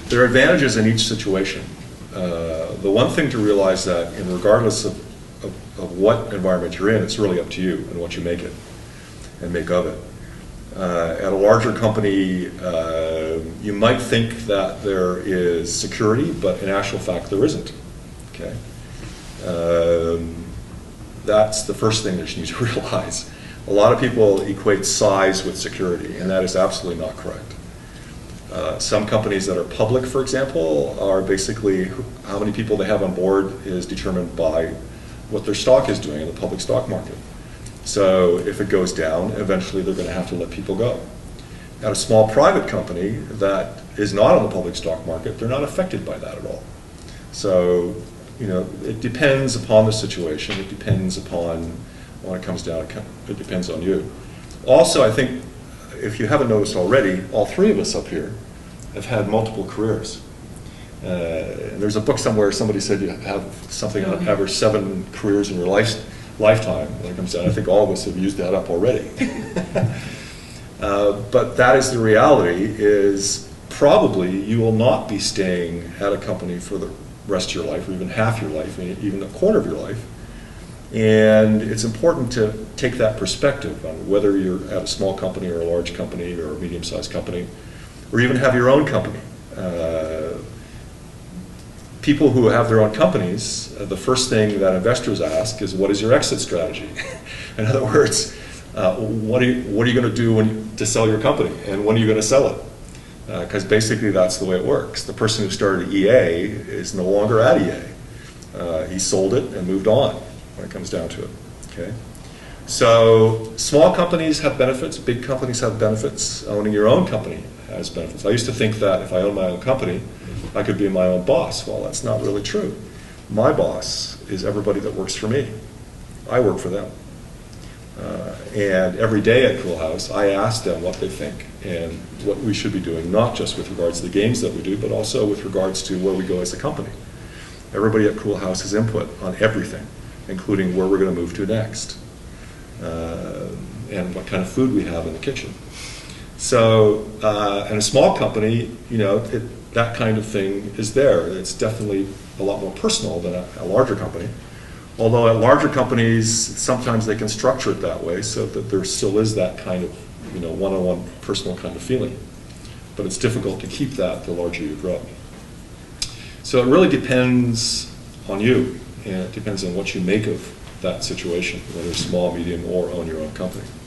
There are advantages in each situation. The one thing to realize that, regardless of what environment you're in, it's really up to you and what you make it and make of it. At a larger company, you might think that there is security, but in actual fact there isn't. Okay, that's the first thing that you need to realize. A lot of people equate size with security, and that is absolutely not correct. Some companies that are public, for example, are basically how many people they have on board is determined by what their stock is doing in the public stock market. So if it goes down, eventually they're going to have to let people go. At a small private company that is not on the public stock market, they're not affected by that at all. So, it depends upon the situation. It depends upon, when it comes down, it depends on you. Also, I think, if you haven't noticed already, all three of us up here have had multiple careers. And there's a book somewhere, somebody said you have something on average 7 careers in your lifetime when it comes down. I think all of us have used that up already. But that is the reality, is probably you will not be staying at a company for the rest of your life, or even half your life, even a quarter of your life. And it's important to take that perspective on whether you're at a small company or a large company or a medium-sized company, or even have your own company. People who have their own companies, the first thing that investors ask is, what is your exit strategy? In other words, what are you going to do to sell your company, and when are you going to sell it? Because basically that's the way it works. The person who started EA is no longer at EA. He sold it and moved on when it comes down to it. Okay? So small companies have benefits, big companies have benefits. Owning your own company has benefits. I used to think that if I owned my own company, I could be my own boss. Well, that's not really true. My boss is everybody that works for me. I work for them. And every day at Cool House, I ask them what they think and what we should be doing, not just with regards to the games that we do, but also with regards to where we go as a company. Everybody at Cool House has input on everything, including where we're going to move to next, and what kind of food we have in the kitchen. So, in a small company, that kind of thing is there. It's definitely a lot more personal than a larger company. Although at larger companies, sometimes they can structure it that way so that there still is that kind of, one-on-one personal kind of feeling. But it's difficult to keep that the larger you grow. So it really depends on you, and it depends on what you make of that situation, whether small, medium, or own your own company.